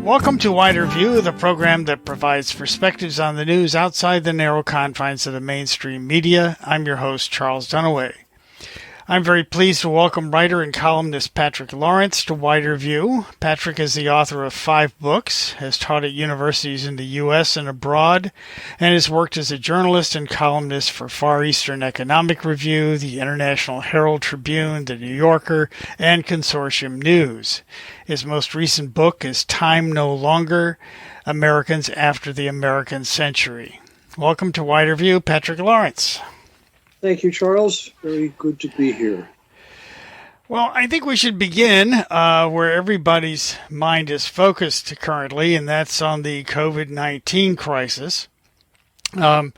Welcome to Wider View, the program that provides perspectives on the news outside the narrow confines of the mainstream media. I'm your host, Charles Dunaway. I'm very pleased to welcome writer and columnist Patrick Lawrence to Wider View. Patrick is the author of 5 books, has taught at universities in the U.S. and abroad, and has worked as a journalist and columnist for Far Eastern Economic Review, the International Herald Tribune, the New Yorker, and Consortium News. His most recent book is Time No Longer, Americans After the American Century. Welcome to Wider View, Patrick Lawrence. Thank you, Charles. Very good to be here. Well, I think we should begin where everybody's mind is focused currently, and that's on the COVID-19 crisis. In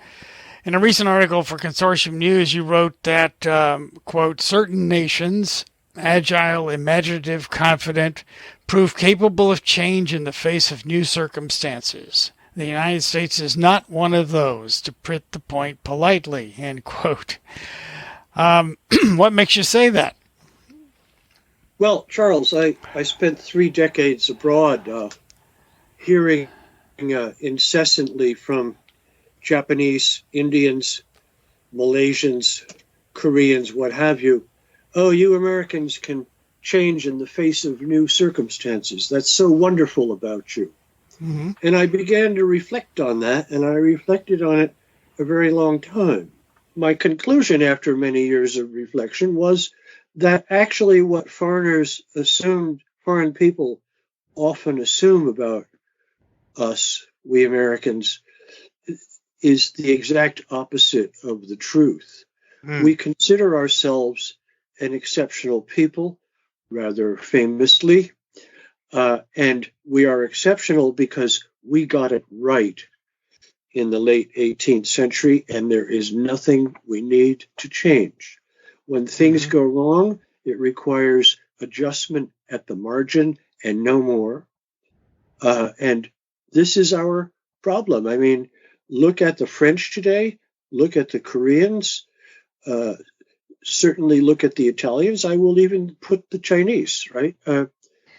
a recent article for Consortium News, you wrote that, quote, certain nations, agile, imaginative, confident, prove capable of change in the face of new circumstances. The United States is not one of those, to put the point politely, end quote. What makes you say that? Well, Charles, I spent 3 decades abroad hearing incessantly from Japanese, Indians, Malaysians, Koreans, what have you. Oh, you Americans can change in the face of new circumstances. That's so wonderful about you. Mm-hmm. And I began to reflect on that, and I reflected on it a very long time. My conclusion after many years of reflection was that actually what foreign people often assume about us, we Americans, is the exact opposite of the truth. We consider ourselves an exceptional people, rather famously, and we are exceptional because we got it right in the late 18th century, and there is nothing we need to change. When things go wrong, it requires adjustment at the margin and no more. And this is our problem. I mean, look at the French today, look at the Koreans, certainly look at the Italians. I will even put the Chinese, right?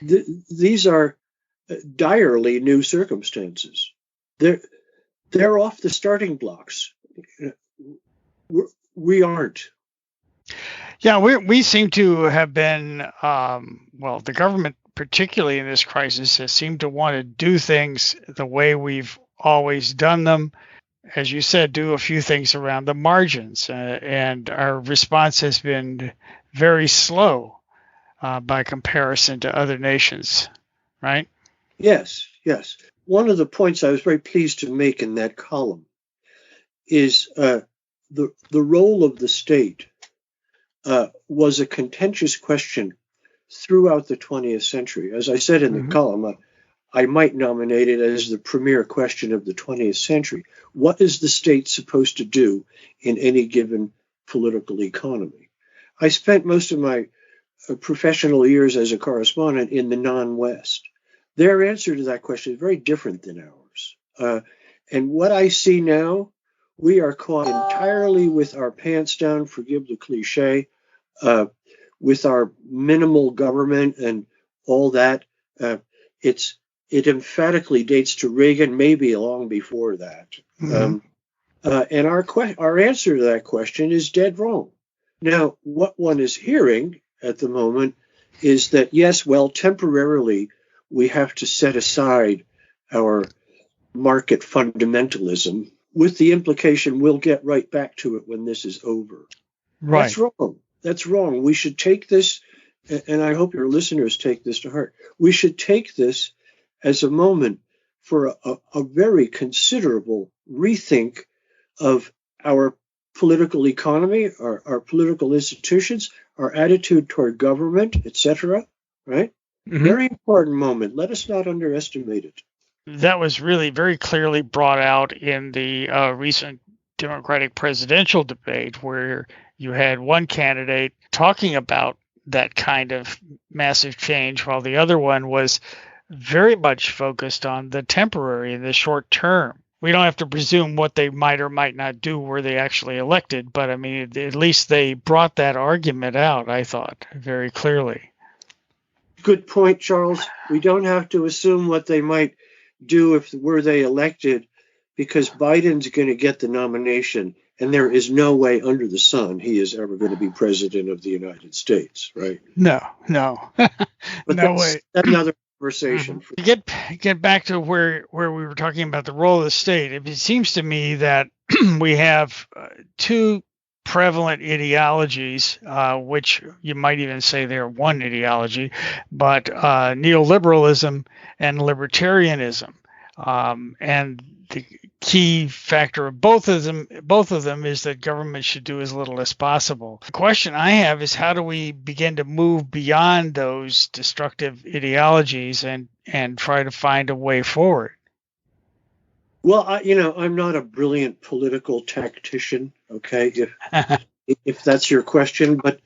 These are direly new circumstances. They're off the starting blocks. We aren't. Yeah, we seem to have been, the government, particularly in this crisis, has seemed to want to do things the way we've always done them. As you said, do a few things around the margins, and our response has been very slow. By comparison to other nations, right? Yes. One of the points I was very pleased to make in that column is the role of the state was a contentious question throughout the 20th century. As I said in the column, I might nominate it as the premier question of the 20th century. What is the state supposed to do in any given political economy? I spent most of my professional years as a correspondent in the non-West. Their answer to that question is very different than ours. And what I see now, we are caught entirely with our pants down, forgive the cliche, with our minimal government and all that. It emphatically dates to Reagan, maybe long before that. And our answer to that question is dead wrong. Now, what one is hearing at the moment is that, yes, well, temporarily we have to set aside our market fundamentalism with the implication we'll get right back to it when this is over. Right. That's wrong. We should take this, and I hope your listeners take this to heart. We should take this as a moment for a very considerable rethink of our political economy, our political institutions, our attitude toward government, etc. Right? Very important moment. Let us not underestimate it. That was really very clearly brought out in the recent Democratic presidential debate, where you had one candidate talking about that kind of massive change, while the other one was very much focused on the temporary, the short term. We don't have to presume what they might or might not do were they actually elected, but I mean, at least they brought that argument out, I thought, very clearly. Good point, Charles. We don't have to assume what they might do if were they elected, because Biden's going to get the nomination, and there is no way under the sun he is ever going to be president of the United States, right? No, But no that's way. another conversation. To get back to where we were talking about the role of the state, it seems to me that we have two prevalent ideologies, which you might even say they're one ideology, but neoliberalism and libertarianism. And the key factor of both of them is that government should do as little as possible. The question I have is, how do we begin to move beyond those destructive ideologies and try to find a way forward? Well, I'm not a brilliant political tactician, okay, if that's your question, but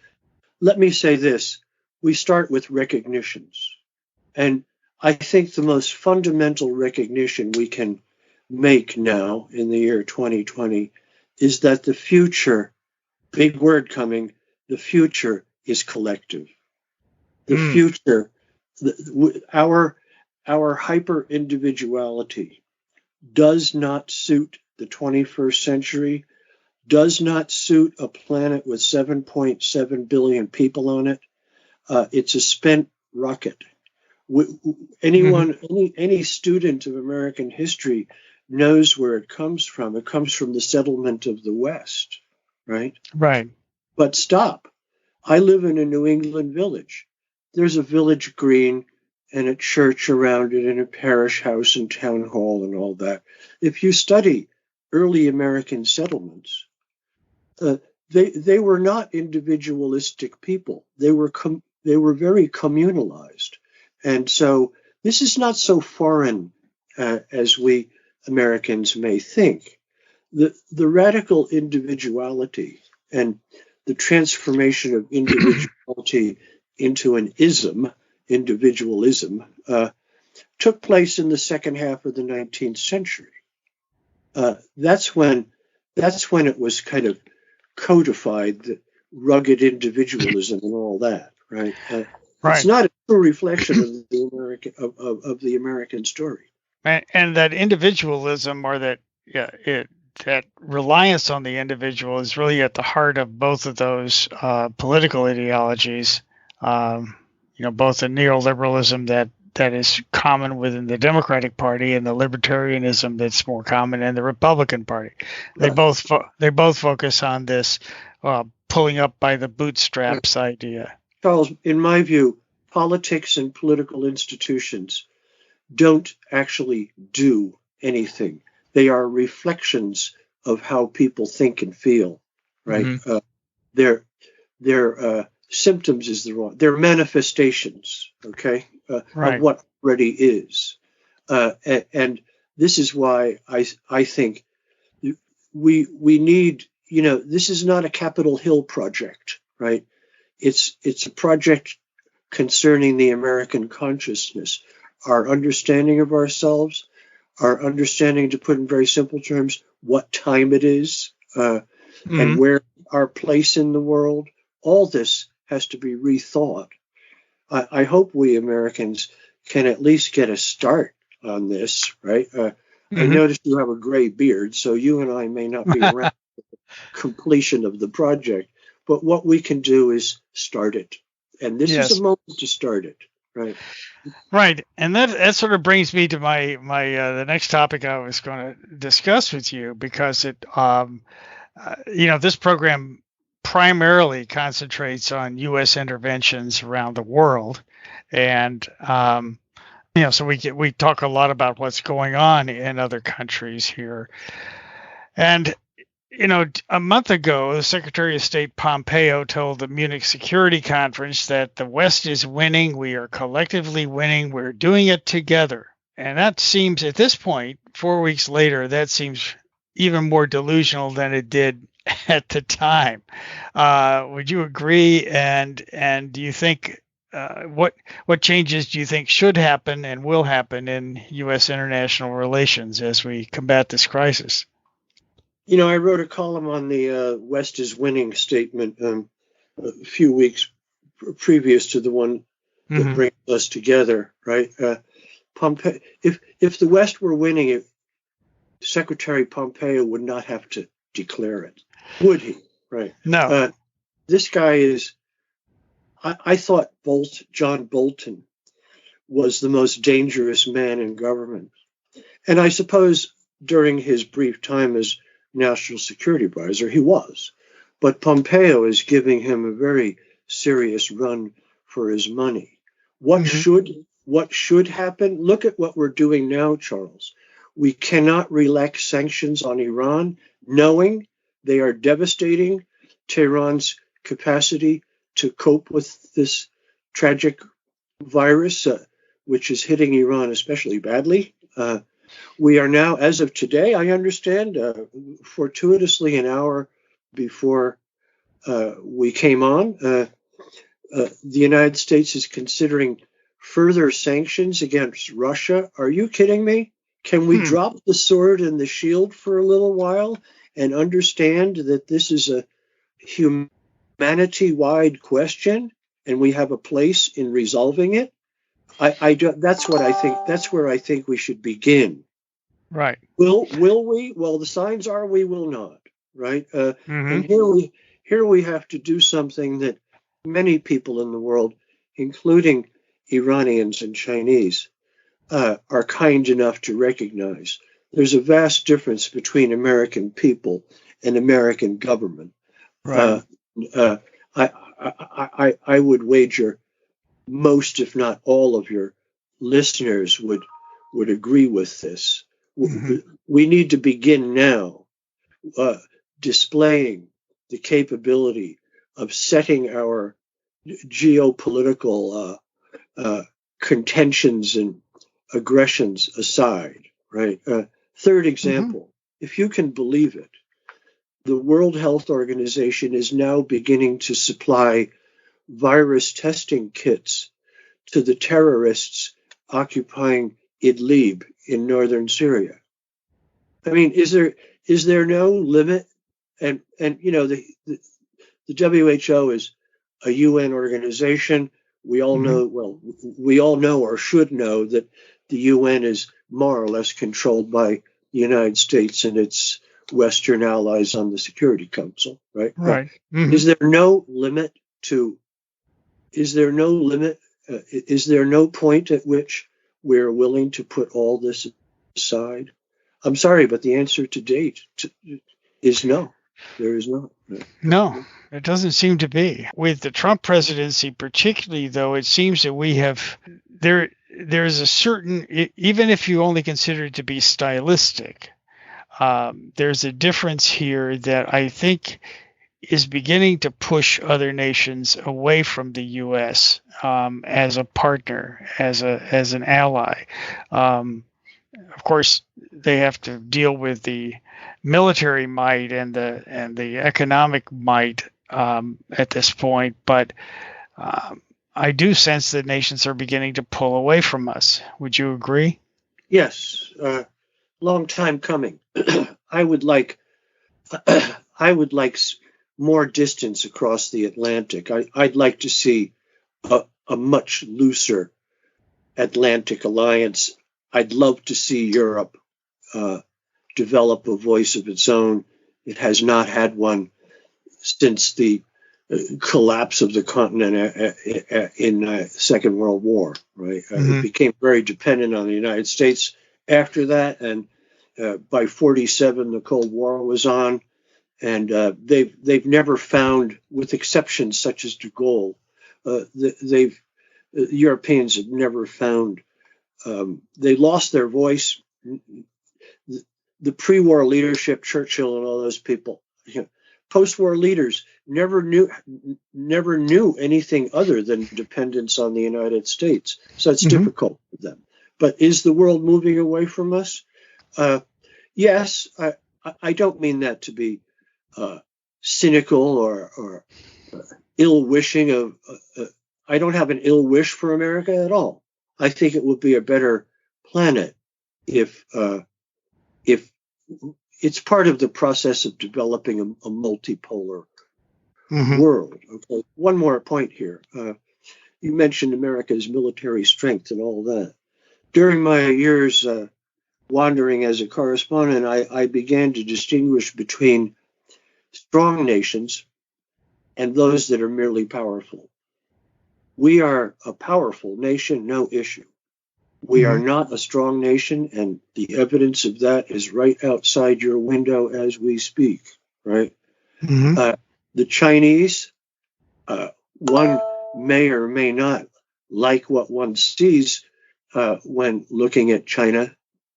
let me say this. We start with recognitions. And I think the most fundamental recognition we can make now in the year 2020 is that the future, big word coming, the future is collective. The future, our hyper individuality does not suit the 21st century, does not suit a planet with 7.7 billion people on it. It's a spent rocket. Any student of American history knows where it comes from. It comes from the settlement of the West, right? Right. But stop. I live in a New England village. There's a village green and a church around it and a parish house and town hall and all that. If you study early American settlements, they were not individualistic people. They were very communalized. And so this is not so foreign as we Americans may think. The radical individuality and the transformation of individuality into an individualism, took place in the second half of the 19th century. That's when it was kind of codified, the rugged individualism and all that, right? Right. It's not a true reflection of the American story. And that individualism, or that reliance on the individual, is really at the heart of both of those political ideologies. Both the neoliberalism that is common within the Democratic Party and the libertarianism that's more common in the Republican Party. They both focus on this pulling up by the bootstraps idea. Charles, in my view, politics and political institutions don't actually do anything. They are reflections of how people think and feel, right? Mm-hmm. Their symptoms is the wrong. They're manifestations, okay, right. of what already is. And this is why I think we need, this is not a Capitol Hill project, right? It's a project concerning the American consciousness, our understanding of ourselves, our understanding, to put in very simple terms, what time it is, and where our place in the world. All this has to be rethought. I hope we Americans can at least get a start on this, right? I noticed you have a gray beard, so you and I may not be around for the completion of the project, but what we can do is start it. And this is a moment to start it, right? Right. And that sort of brings me to my the next topic I was going to discuss with you, because it, this program primarily concentrates on U.S. interventions around the world, and so we talk a lot about what's going on in other countries here. And a month ago, the Secretary of State Pompeo told the Munich Security Conference that the West is winning. We are collectively winning. We're doing it together. And that seems, at this point, 4 weeks later, that seems even more delusional than it did at the time. Would you agree? And do you think what changes do you think should happen and will happen in U.S. international relations as we combat this crisis? I wrote a column on the West is winning statement a few weeks previous to the one that brings us together, right? If the West were winning, Secretary Pompeo would not have to declare it, would he? Right? No. This guy is. I thought John Bolton was the most dangerous man in government, and I suppose during his brief time as National Security Advisor, he was. But Pompeo is giving him a very serious run for his money. What should happen? Look at what we're doing now, Charles. We cannot relax sanctions on Iran, knowing they are devastating Tehran's capacity to cope with this tragic virus, which is hitting Iran especially badly. We are now, as of today, I understand, fortuitously an hour before we came on, the United States is considering further sanctions against Russia. Are you kidding me? Can we drop the sword and the shield for a little while and understand that this is a humanity-wide question and we have a place in resolving it? That's what I think. That's where I think we should begin. Right. Will we? Well, the signs are we will not. Right. And here we have to do something that many people in the world, including Iranians and Chinese, are kind enough to recognize. There's a vast difference between American people and American government. Right. I would wager most, if not all, of your listeners would agree with this. We need to begin now displaying the capability of setting our geopolitical contentions and aggressions aside, right? Third example, if you can believe it, the World Health Organization is now beginning to supply virus testing kits to the terrorists occupying Idlib in northern Syria. I mean, is there no limit? And you know, the WHO is a UN organization. We all know, well, we all know or should know that the UN is more or less controlled by the United States and its Western allies on the Security Council, right? Right. Is there no limit to? Is there no point at which we're willing to put all this aside? I'm sorry, but the answer to date is no. There is not. No, it doesn't seem to be. With the Trump presidency particularly, though, it seems that we have there's a certain, even if you only consider it to be stylistic, there's a difference here that I think is beginning to push other nations away from the U.S. As a partner, as an ally. Of course, they have to deal with the military might and the economic might at this point, but I do sense that nations are beginning to pull away from us. Would you agree? Yes, long time coming. I would like more distance across the Atlantic. I'd like to see a much looser Atlantic alliance. I'd love to see Europe develop a voice of its own. It has not had one since the collapse of the continent in the Second World War. Right, it became very dependent on the United States after that, and by 1947 the Cold War was on, and they've never found, with exceptions such as de Gaulle, Europeans have never found. They lost their voice. The pre-war leadership, Churchill and all those people, post-war leaders never knew anything other than dependence on the United States. So it's difficult for them. But is the world moving away from us? Yes. I don't mean that to be cynical or ill-wishing of. I don't have an ill wish for America at all. I think it would be a better planet if it's part of the process of developing a multipolar world. Okay. One more point here. you mentioned America's military strength and all that. During my years wandering as a correspondent, I began to distinguish between strong nations and those that are merely powerful. We are a powerful nation, no issue. We are not a strong nation, and the evidence of that is right outside your window as we speak, right? The Chinese, one may or may not like what one sees when looking at China,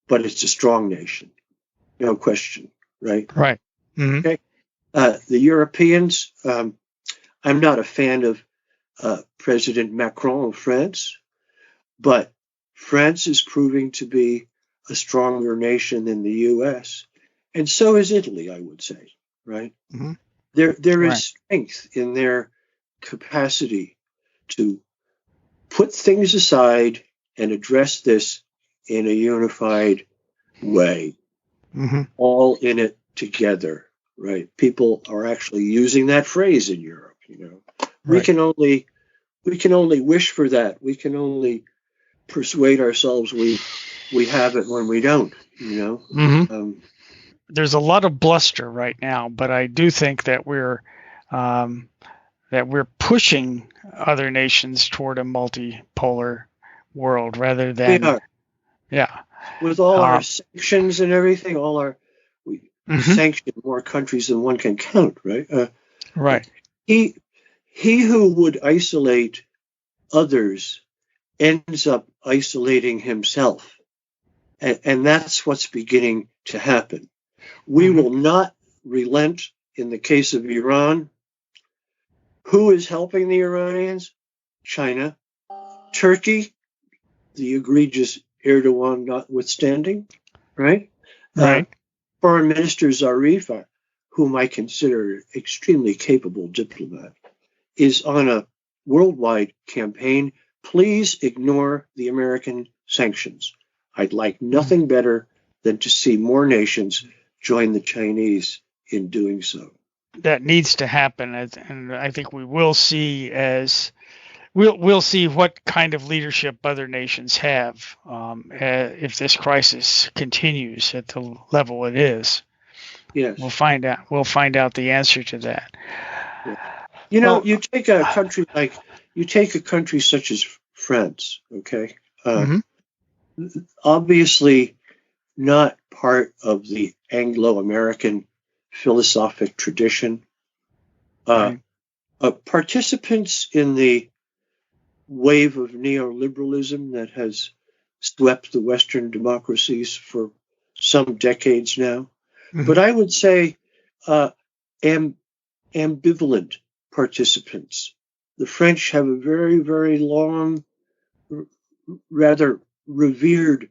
but it's a strong nation, no question, right? Right. Okay. The Europeans, I'm not a fan of President Macron of France, but France is proving to be a stronger nation than the U.S., and so is Italy, I would say, right? There is strength in their capacity to put things aside and address this in a unified way, all in it together, right? People are actually using that phrase in Europe, you know. We can only wish for that. We can only persuade ourselves we have it when we don't, you know. There's a lot of bluster right now, but I do think that we're pushing other nations toward a multipolar world rather than we are. With all our sanctions and everything, we sanction more countries than one can count, right? Right. He who would isolate others ends up isolating himself. And that's what's beginning to happen. We will not relent in the case of Iran. Who is helping the Iranians? China. Turkey, the egregious Erdogan notwithstanding, right? Foreign Minister Zarif, whom I consider extremely capable diplomat, is on a worldwide campaign. Please ignore the American sanctions. I'd like nothing better than to see more nations join the Chinese in doing so. That needs to happen, and I think we will see we'll see what kind of leadership other nations have if this crisis continues at the level it is. Yes, we'll find out. We'll find out the answer to that. Yeah. You know, you take a country such as France, okay? Obviously not part of the Anglo-American philosophic tradition. Participants in the wave of neoliberalism that has swept the Western democracies for some decades now. But I would say ambivalent participants. The French have a very, very long, rather revered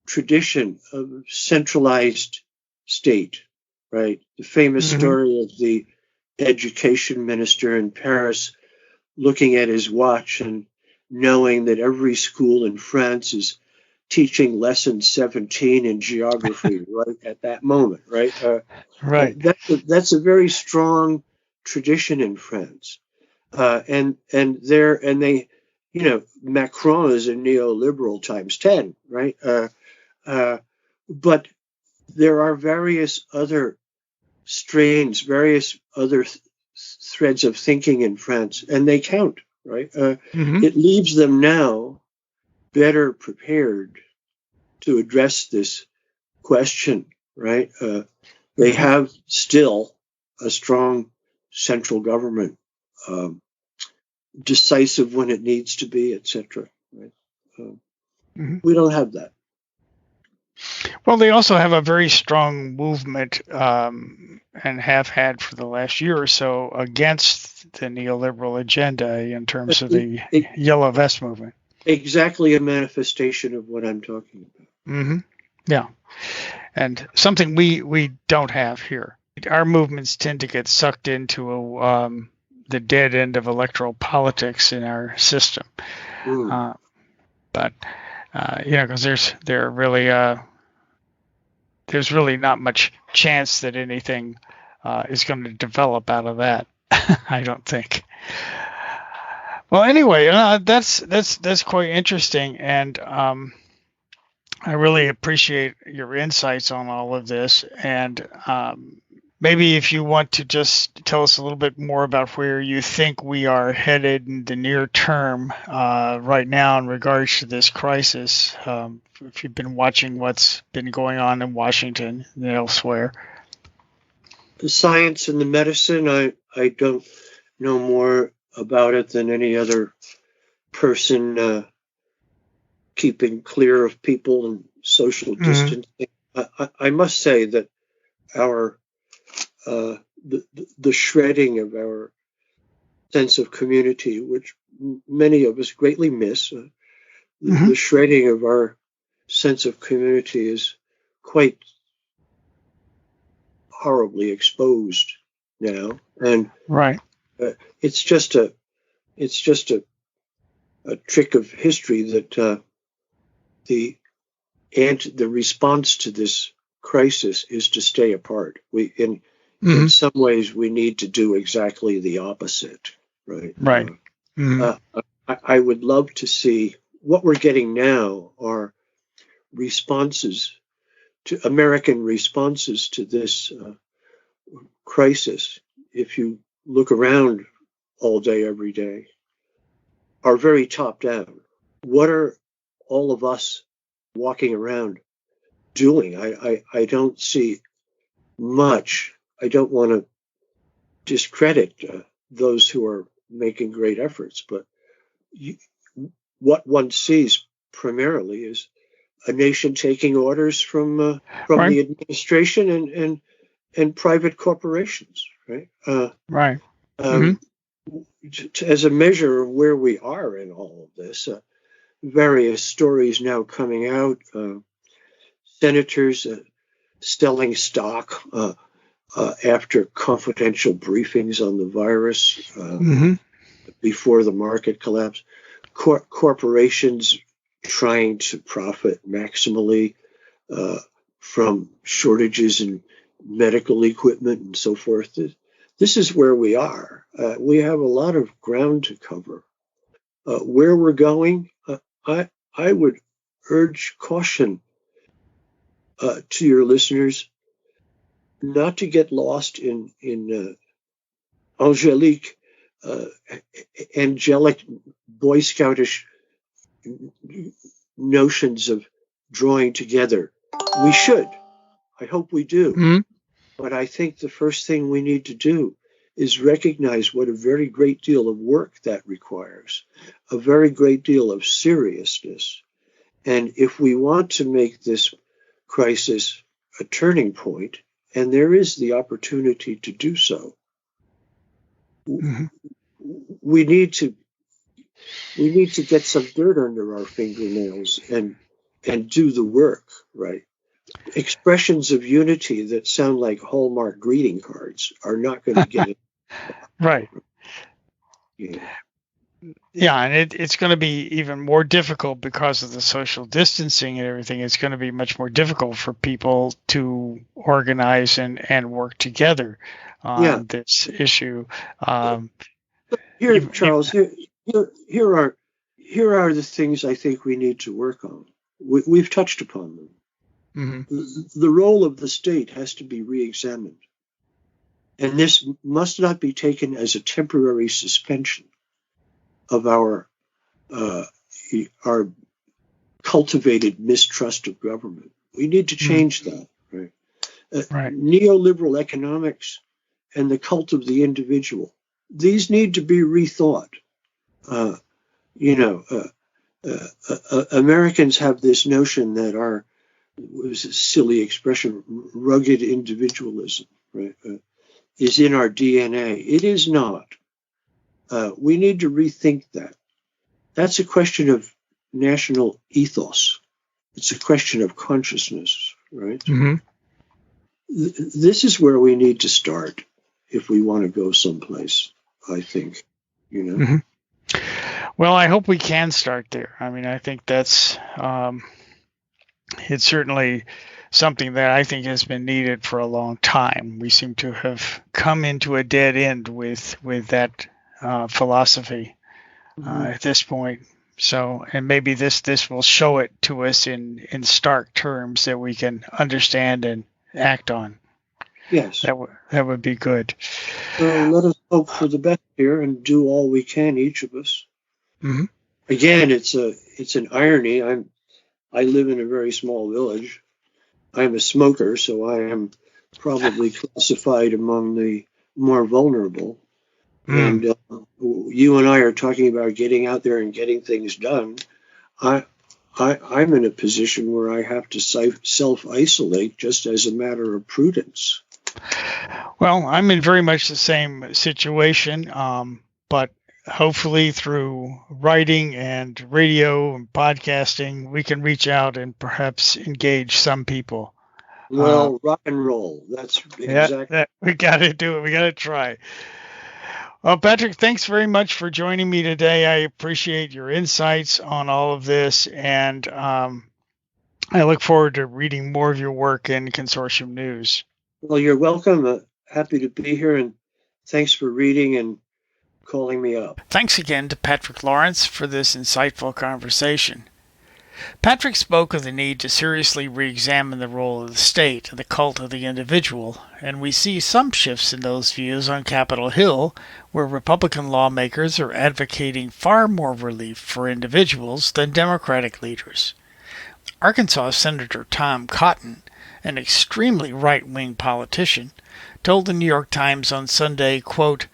tradition of centralized state, right? The famous story of the education minister in Paris looking at his watch and knowing that every school in France is teaching lesson 17 in geography right at that moment, right? That's a very strong tradition in France. And they, you know, Macron is a neoliberal times 10, right? But there are various other strains, various other threads of thinking in France, and they count, right? It leaves them now better prepared to address this question, right? They have still a strong central government, decisive when it needs to be, etc. Right? We don't have that. Well, they also have a very strong movement, and have had for the last year or so, against the neoliberal agenda in terms of the Yellow Vest movement. Exactly a manifestation of what I'm talking about. Yeah, and something we don't have here. Our movements tend to get sucked into the dead end of electoral politics in our system. But you know, because there's really not much chance that anything is going to develop out of that. I don't think. Well, anyway, that's quite interesting, and I really appreciate your insights on all of this. And maybe if you want to just tell us a little bit more about where you think we are headed in the near term right now in regards to this crisis, if you've been watching what's been going on in Washington and elsewhere. The science and the medicine, I don't know more about it than any other person keeping clear of people and social distancing. I must say that our the shredding of our sense of community, which many of us greatly miss, the shredding of our sense of community is quite horribly exposed now, and Right. it's just a trick of history that the response to this crisis is to stay apart. In some ways, we need to do exactly the opposite, right? Right. I would love to see what we're getting now are American responses to this crisis. If you look around all day, every day, are very top down. What are all of us walking around doing? I don't see much. I don't want to discredit those who are making great efforts, but what one sees primarily is a nation taking orders from the administration and private corporations, right? Right. As a measure of where we are in all of this, various stories now coming out, senators selling stock after confidential briefings on the virus before the market collapsed, corporations trying to profit maximally from shortages in medical equipment and so forth. This is where we are. We have a lot of ground to cover. Where we're going, I would urge caution to your listeners not to get lost in angelic Boy Scoutish notions of drawing together. We should. I hope we do. But I think the first thing we need to do is recognize what a very great deal of work that requires, a very great deal of seriousness. And if we want to make this crisis a turning point, and there is the opportunity to do so, we need to get some dirt under our fingernails and do the work, right? Expressions of unity that sound like Hallmark greeting cards are not going to get it. Right. Yeah, and it's going to be even more difficult because of the social distancing and everything. It's going to be much more difficult for people to organize and work together on this issue. Charles, here are the things I think we need to work on. We've touched upon them. The role of the state has to be re-examined. And this must not be taken as a temporary suspension of our cultivated mistrust of government. We need to change that. Right? Neoliberal economics and the cult of the individual. These need to be rethought. Americans have this notion that it was a silly expression, rugged individualism, right, is in our DNA. It is not. We need to rethink that. That's a question of national ethos. It's a question of consciousness, right? This is where we need to start if we want to go someplace, I think, Well, I hope we can start there. I mean, I think that's it's certainly something that I think has been needed for a long time. We seem to have come into a dead end with that philosophy. at this point. So, and maybe this will show it to us in stark terms that we can understand and act on. Yes. That would be good. So let us hope for the best here and do all we can, each of us. Mm-hmm. Again, it's an irony. I live in a very small village. I'm a smoker, so I am probably classified among the more vulnerable. And you and I are talking about getting out there and getting things done. I'm in a position where I have to self-isolate just as a matter of prudence. Well, I'm in very much the same situation, but hopefully through writing and radio and podcasting, we can reach out and perhaps engage some people. Well, rock and roll. That's exactly. We got to do it. We got to try. Well, Patrick, thanks very much for joining me today. I appreciate your insights on all of this, and I look forward to reading more of your work in Consortium News. Well, you're welcome. Happy to be here, and thanks for reading and calling me up. Thanks again to Patrick Lawrence for this insightful conversation. Patrick spoke of the need to seriously re-examine the role of the state and the cult of the individual, and we see some shifts in those views on Capitol Hill, where Republican lawmakers are advocating far more relief for individuals than Democratic leaders. Arkansas Senator Tom Cotton, an extremely right-wing politician, told the New York Times on Sunday, quote,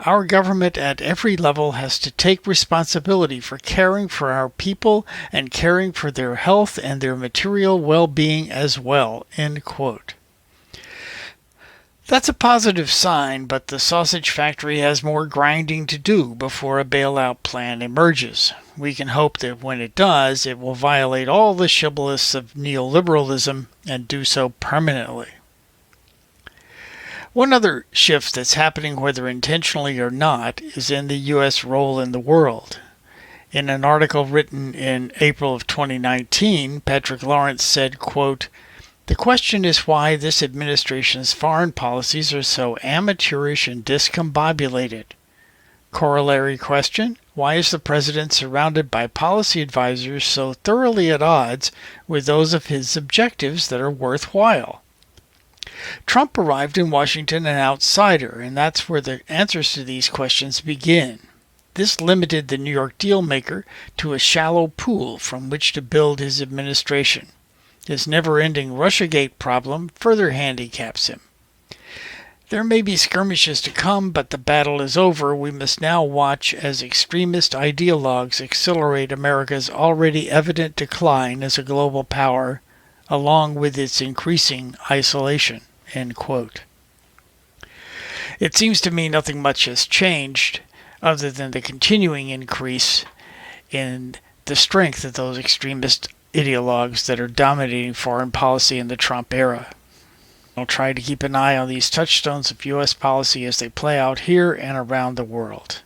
"Our government at every level has to take responsibility for caring for our people and caring for their health and their material well-being as well," end quote. That's a positive sign, but the sausage factory has more grinding to do before a bailout plan emerges. We can hope that when it does, it will violate all the shibboleths of neoliberalism and do so permanently. One other shift that's happening, whether intentionally or not, is in the U.S. role in the world. In an article written in April of 2019, Patrick Lawrence said, quote, "The question is why this administration's foreign policies are so amateurish and discombobulated. Corollary question, why is the president surrounded by policy advisors so thoroughly at odds with those of his objectives that are worthwhile? Trump arrived in Washington an outsider, and that's where the answers to these questions begin. This limited the New York dealmaker to a shallow pool from which to build his administration. His never-ending Russiagate problem further handicaps him. There may be skirmishes to come, but the battle is over. We must now watch as extremist ideologues accelerate America's already evident decline as a global power, along with its increasing isolation." End quote. It seems to me nothing much has changed other than the continuing increase in the strength of those extremist ideologues that are dominating foreign policy in the Trump era. I'll try to keep an eye on these touchstones of U.S. policy as they play out here and around the world.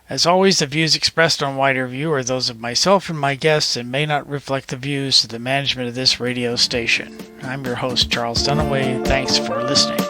As always, the views expressed on Wider View are those of myself and my guests and may not reflect the views of the management of this radio station. I'm your host, Charles Dunaway. Thanks for listening.